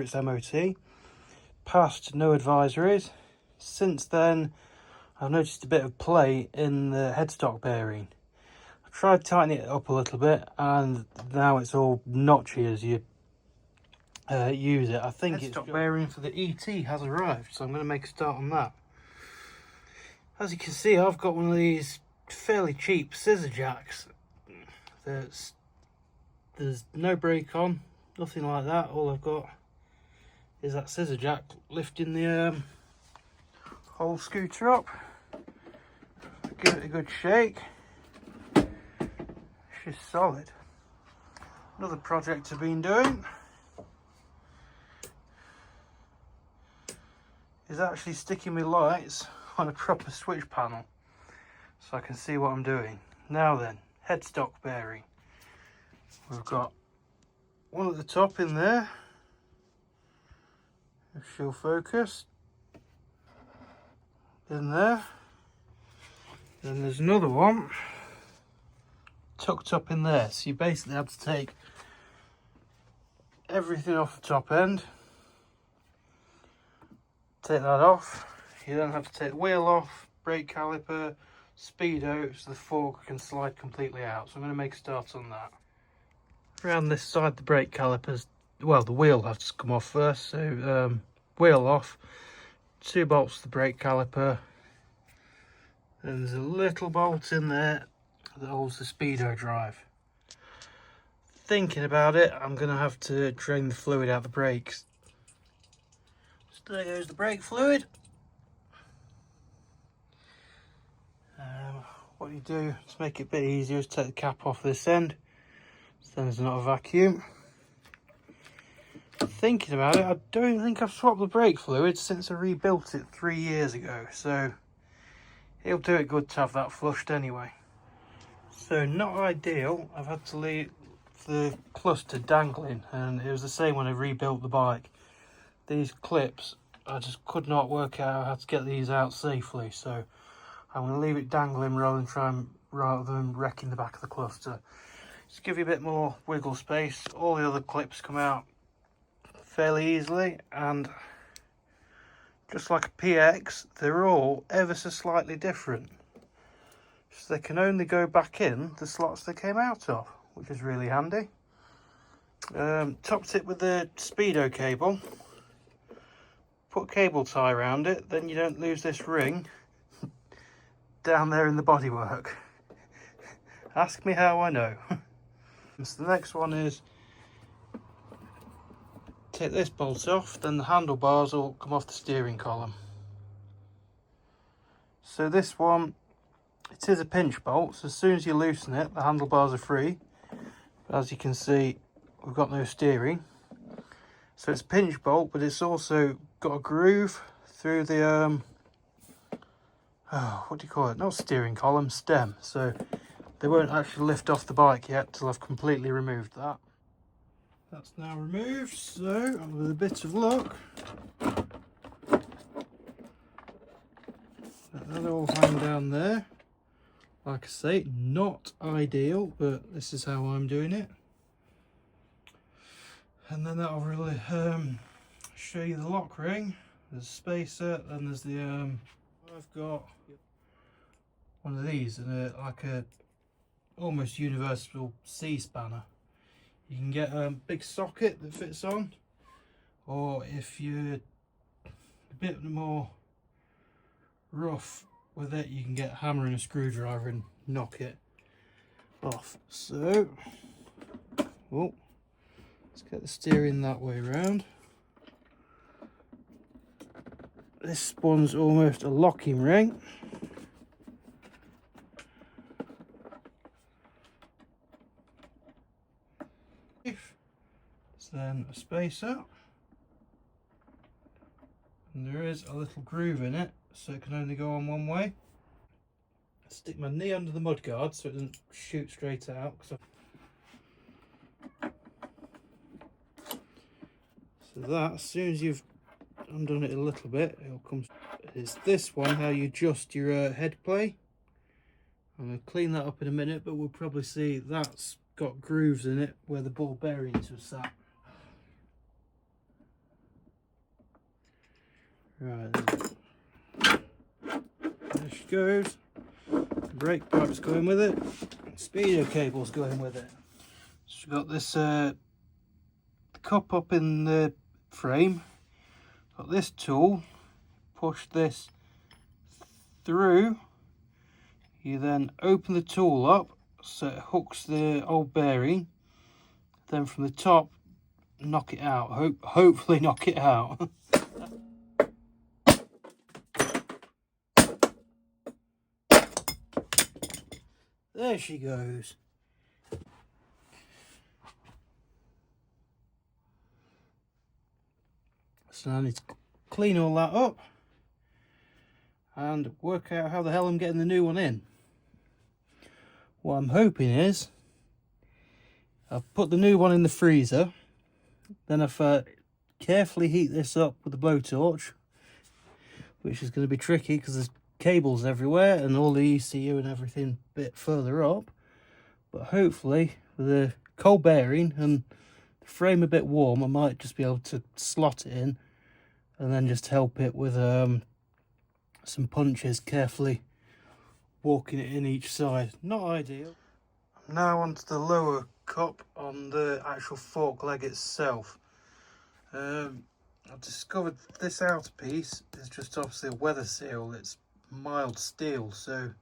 its MOT. Passed no advisories. Since then, I've noticed a bit of play in the headstock bearing. I tried tightening it up a little bit, and now it's all notchy as you use it. I think headstock bearing for the ET has arrived, so I'm going to make a start on that. As you can see, I've got one of these fairly cheap scissor jacks. There's no brake on, nothing like that. All I've got is that scissor jack lifting the whole scooter up. Give it a good shake. She's solid. Another project I've been doing is actually sticking my lights on a proper switch panel so I can see what I'm doing. Now then, headstock bearing. We've got one at the top in there, if she'll focus, in there. Then there's another one tucked up in there, so you basically have to take everything off the top end, take that off. You then have to take the wheel off, brake caliper, speedo, so the fork can slide completely out. So I'm going to make a start on that. Around this side, the brake calipers, well, the wheel has to come off first, so wheel off, 2 bolts to the brake caliper, and there's a little bolt in there that holds the speedo drive. Thinking about it, I'm going to have to drain the fluid out of the brakes. So there goes the brake fluid. What you do to make it a bit easier is take the cap off this end, so then there's not a vacuum. Thinking about it, I don't think I've swapped the brake fluid since I rebuilt it 3 years ago, so it'll do it good to have that flushed anyway. So not ideal. I've had to leave the cluster dangling, and it was the same when I rebuilt the bike. These clips, I just could not work out how to get these out safely, so I'm going to leave it dangling rather than wrecking the back of the cluster. Just give you a bit more wiggle space. All the other clips come out fairly easily, and just like a PX, they're all ever so slightly different. So they can only go back in the slots they came out of, which is really handy. Topped it with the speedo cable. Put a cable tie around it, then you don't lose this ring down there in the bodywork. Ask me how I know. So the next one is take this bolt off, then the handlebars will come off the steering column. So this one, it is a pinch bolt, so as soon as you loosen it, the handlebars are free. But as you can see, we've got no steering. So it's a pinch bolt, but it's also got a groove through the what do you call it? Not steering column, stem. So they won't actually lift off the bike yet till I've completely removed that. That's now removed, so with a bit of luck, that'll all hang down there. Like I say, not ideal, but this is how I'm doing it. And then that'll really show you the lock ring. There's a spacer, then there's the I've got one of these and like a almost universal C-spanner. You can get a big socket that fits on, or if you're a bit more rough with it, you can get a hammer and a screwdriver and knock it off. So, oh, let's get the steering that way around. This one's almost a locking ring. Then a spacer, and there is a little groove in it, so it can only go on one way. I stick my knee under the mudguard so it doesn't shoot straight out. So that, as soon as you've undone it a little bit, it'll come. It's this one how you adjust your head play. I'm going to clean that up in a minute, but we'll probably see that's got grooves in it where the ball bearings are sat. Right, there she goes. The brake pipe's going with it. Speedo cable's going with it. So we've got this cup up in the frame. Got this tool. Push this through. You then open the tool up so it hooks the old bearing. Then from the top, knock it out. Hopefully knock it out. There she goes. So I need to clean all that up and work out how the hell I'm getting the new one in. What I'm hoping is I've put the new one in the freezer, then I've carefully heat this up with a blowtorch, which is going to be tricky because there's cables everywhere and all the ECU and everything a bit further up. But hopefully with a cold bearing and the frame a bit warm, I might just be able to slot it in and then just help it with some punches, carefully walking it in each side. Not ideal. I'm now onto the lower cup on the actual fork leg itself. I've discovered this outer piece is just obviously a weather seal. It's mild steel, so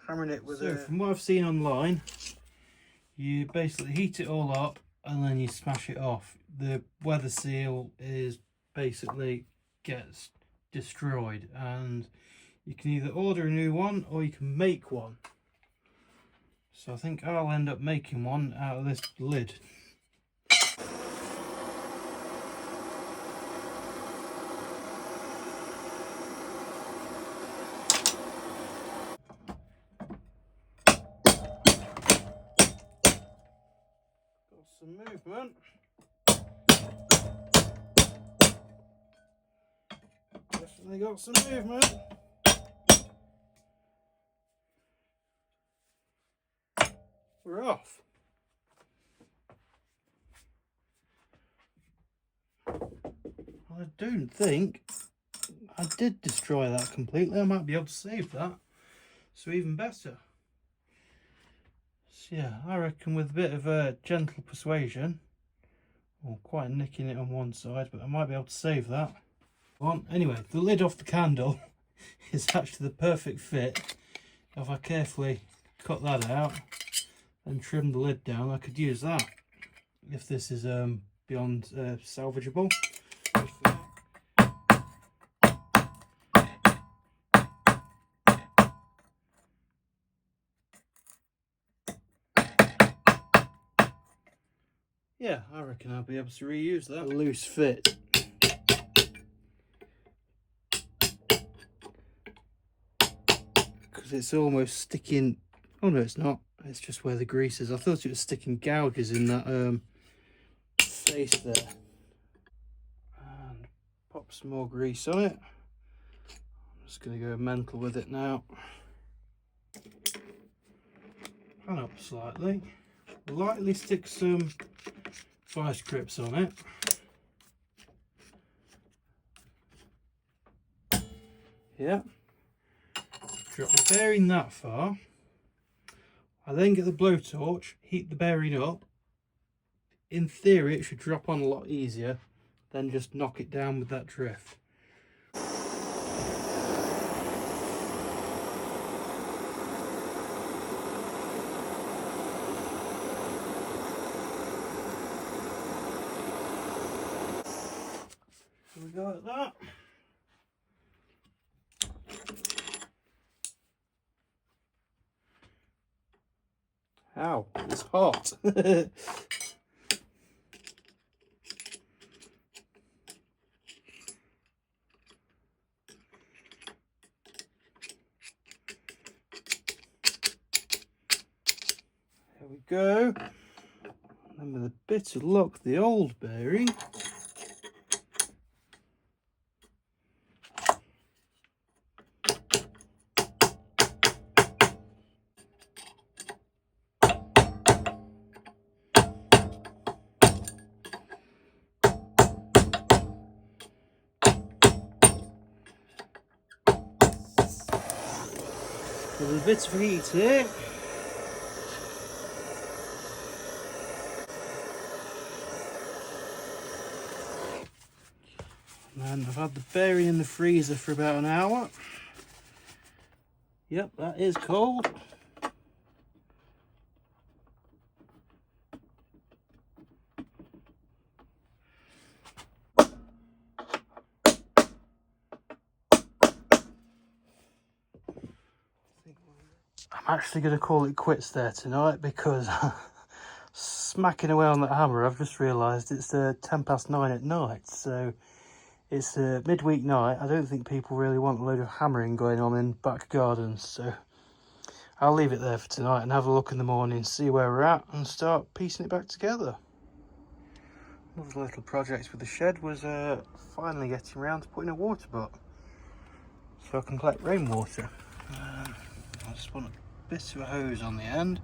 hammering it with from what I've seen online, you basically heat it all up and then you smash it off. The weather seal is basically gets destroyed, and you can either order a new one or you can make one. So I think I'll end up making one out of this lid. Got some movement. Definitely got some movement. We're off. I don't think I did destroy that completely. I might be able to save that, so even better. So yeah, I reckon with a bit of a gentle persuasion, or quite nicking it on one side, but I might be able to save that. Anyway, the lid off the candle is actually the perfect fit. If I carefully cut that out and trim the lid down, I could use that if this is beyond salvageable. Yeah, I reckon I'll be able to reuse that. A loose fit. Because it's almost sticking. Oh no, it's not. It's just where the grease is. I thought it was sticking gouges in that face there. And pop some more grease on it. I'm just going to go mental with it now. And up slightly. Lightly stick some vice grips on it. Yeah. Drop the bearing that far. I then get the blowtorch, heat the bearing up. In theory, it should drop on a lot easier than just knock it down with that drift. So we go like that. Ow, it's hot. There we go. And with a bit of luck, the old bearing. So there's bits of heat here. And I've had the bearing in the freezer for about an hour. Yep, that is cold. I'm actually going to call it quits there tonight because smacking away on that hammer, I've just realised it's 9:10 at night, so it's a midweek night. I don't think people really want a load of hammering going on in back gardens, so I'll leave it there for tonight and have a look in the morning, see where we're at and start piecing it back together. One of the little projects with the shed was finally getting around to putting a water butt so I can collect rainwater. I just want a bit of a hose on the end.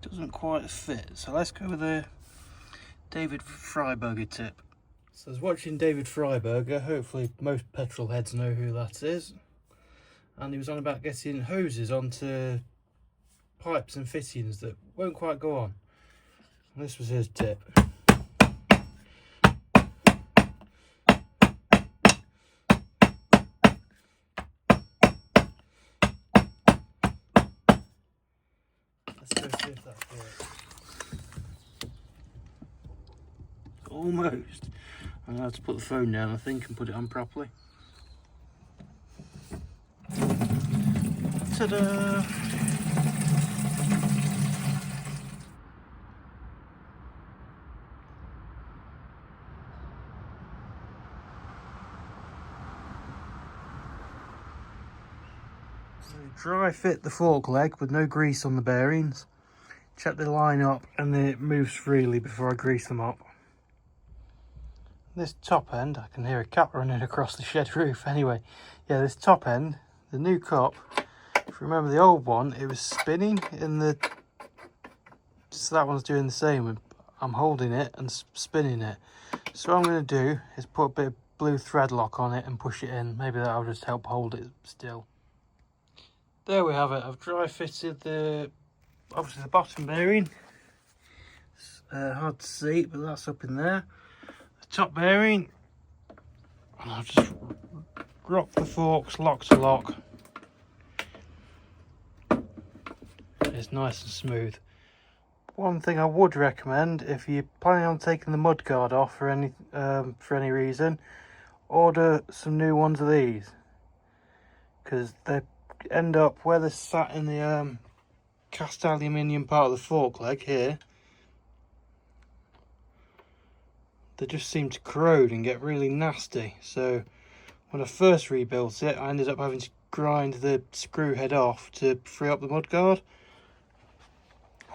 Doesn't quite fit, so let's go with a David Freiberger tip. So I was watching David Freiberger, hopefully most petrol heads know who that is, and he was on about getting hoses onto pipes and fittings that won't quite go on, and this was his tip. Let's go see if that works. Almost. I'm going to have to put the phone down, I think, and put it on properly. Ta-da! Dry fit the fork leg with no grease on the bearings. Check the line up and then it moves freely before I grease them up. This top end, I can hear a cat running across the shed roof. Anyway, yeah, this top end, the new cup, if you remember the old one, it was spinning in the... So that one's doing the same. I'm holding it and spinning it. So what I'm going to do is put a bit of blue thread lock on it and push it in. Maybe that'll just help hold it still. There we have it. I've dry fitted the, obviously the bottom bearing. It's hard to see, but that's up in there. The top bearing, and I've just rocked the forks lock to lock. It's nice and smooth. One thing I would recommend, if you're planning on taking the mud guard off for any reason, order some new ones of these, because they end up where they're sat in the cast aluminium part of the fork leg here. They just seem to corrode and get really nasty. So when I first rebuilt it, I ended up having to grind the screw head off to free up the mud guard.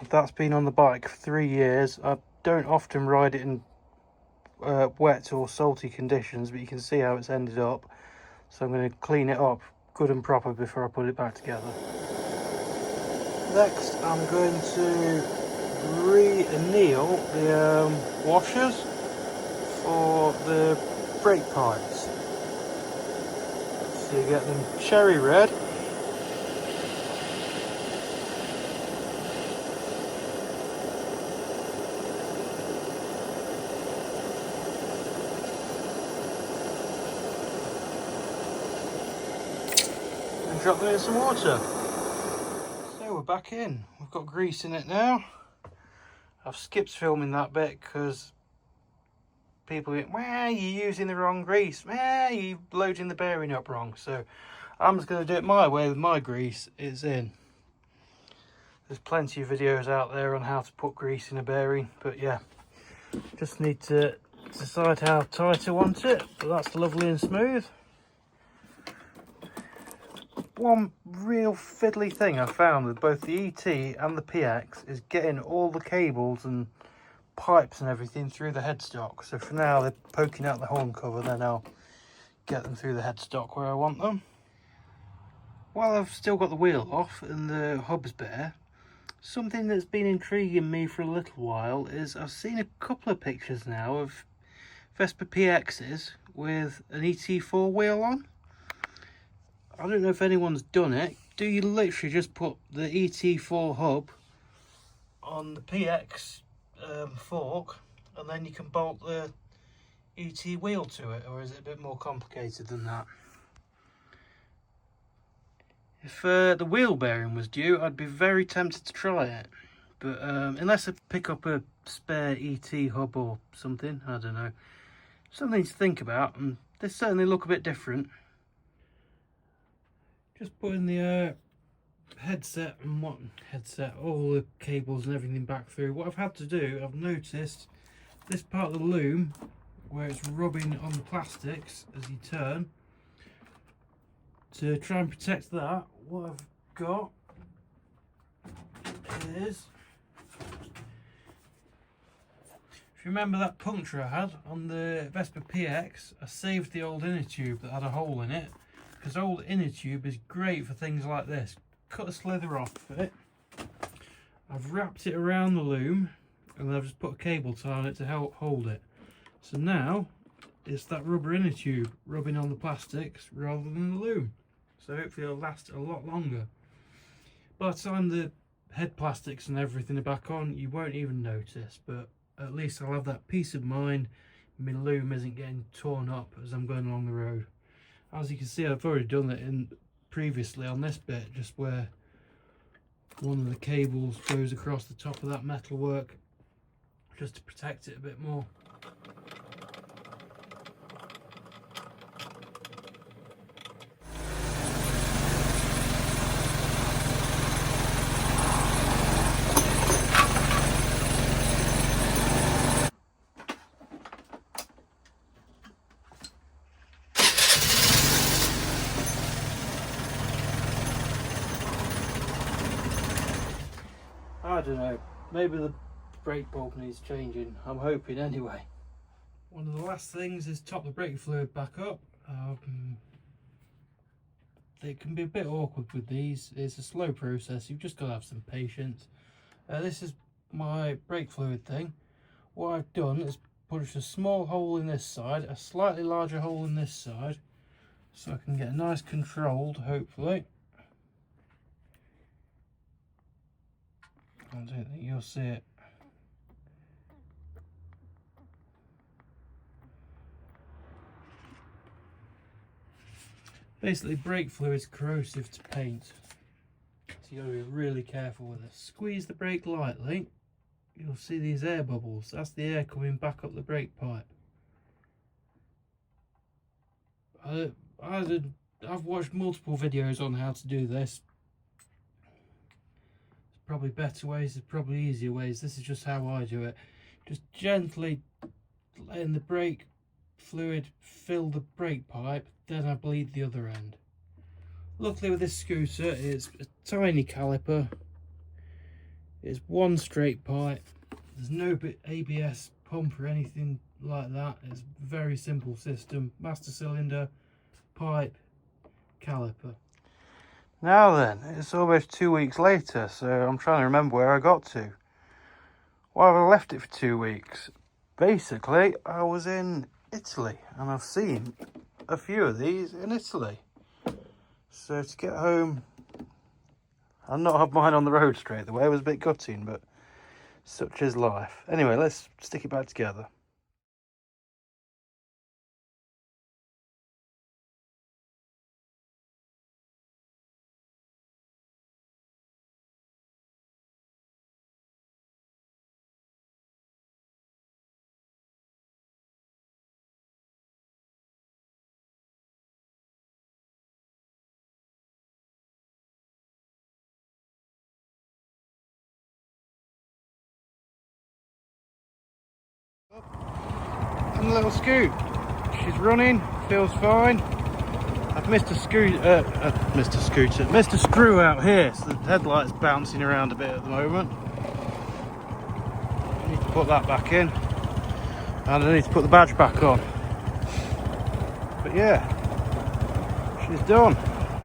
That's been on the bike for 3 years. I don't often ride it in wet or salty conditions, but you can see how it's ended up. So I'm going to clean it up good and proper before I put it back together. Next, I'm going to re-anneal the washers for the brake pipes. So you get them cherry red. And drop them in some water. So we're back in. We've got grease in it now. I've skipped filming that bit because people went, well, you're using the wrong grease. Well, you're loading the bearing up wrong. So I'm just going to do it my way with my grease. It's in. There's plenty of videos out there on how to put grease in a bearing. But yeah, just need to decide how tight I want it. But that's lovely and smooth. One real fiddly thing I found with both the ET and the PX is getting all the cables and pipes and everything through the headstock. So for now they're poking out the horn cover, then I'll get them through the headstock where I want them. While I've still got the wheel off and the hubs bare, something that's been intriguing me for a little while is I've seen a couple of pictures now of Vespa PXs with an ET4 wheel on. I don't know if anyone's done it. do you literally just put the ET4 hub on the PX fork, and then you can bolt the ET wheel to it, or is it a bit more complicated than that? If the wheel bearing was due, I'd be very tempted to try it, but unless I pick up a spare ET hub or something, I don't know. Something to think about, and they certainly look a bit different. Just putting the headset and all the cables and everything back through. What I've had to do, I've noticed this part of the loom where it's rubbing on the plastics as you turn. To try and protect that, what I've got is, if you remember that puncture I had on the Vespa PX, I saved the old inner tube that had a hole in it, because old inner tube is great for things like this. Cut a slither off of it, I've wrapped it around the loom, and then I've just put a cable tie on it to help hold it. So now it's that rubber inner tube rubbing on the plastics rather than the loom, so hopefully it'll last a lot longer. By the time the head plastics and everything are back on, you won't even notice, but at least I'll have that peace of mind my loom isn't getting torn up as I'm going along the road. As you can see, I've already done it previously on this bit, just where one of the cables goes across the top of that metalwork, just to protect it a bit more. I don't know, maybe the brake bulb needs changing, I'm hoping anyway. One of the last things is top the brake fluid back up. It can be a bit awkward with these, it's a slow process, you've just got to have some patience. This is my brake fluid thing. What I've done is punched a small hole in this side, a slightly larger hole in this side, so I can get a nice controlled, hopefully. I don't think you'll see it. Basically, brake fluid is corrosive to paint, so you got to be really careful with it. Squeeze the brake lightly, you'll see these air bubbles. That's the air coming back up the brake pipe. I've watched multiple videos on how to do this. Probably better ways, there's probably easier ways. This is just how I do it. Just gently letting the brake fluid fill the brake pipe, then I bleed the other end. Luckily with this scooter, it's a tiny caliper. It's one straight pipe. There's no ABS pump or anything like that. It's a very simple system. Master cylinder, pipe, caliper. Now then, it's almost 2 weeks later, so I'm trying to remember where I got to. Why have I left it for 2 weeks? Basically, I was in Italy, and I've seen a few of these in Italy. So to get home, I've not had mine on the road straight away. It was a bit gutting, but such is life. Anyway, let's stick it back together. And the little scoot, she's running, feels fine. I've missed a screw out here, so the headlight's bouncing around a bit at the moment. I need to put that back in, and I need to put the badge back on. But yeah, she's done.